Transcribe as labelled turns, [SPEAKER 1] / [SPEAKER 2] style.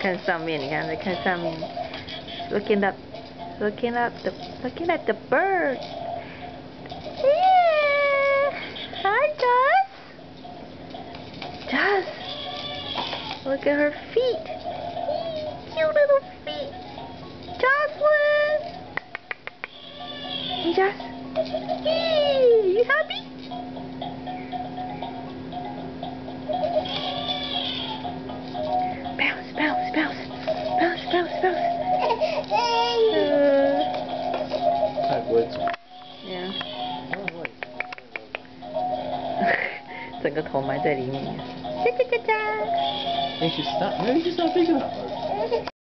[SPEAKER 1] 看上面，你看，在看上面 ，looking up, looking at the bird. Yeah, hi, Joss. Look at her feet. Cute little feet. Josselyn. Hey, Joss. Hey, you happy? Bounce, bounce, bounce. Bounce, bounce, bounce.
[SPEAKER 2] 它也不会走。
[SPEAKER 1] Yeah. 整个头埋在里面。
[SPEAKER 2] Maybe she's not big enough.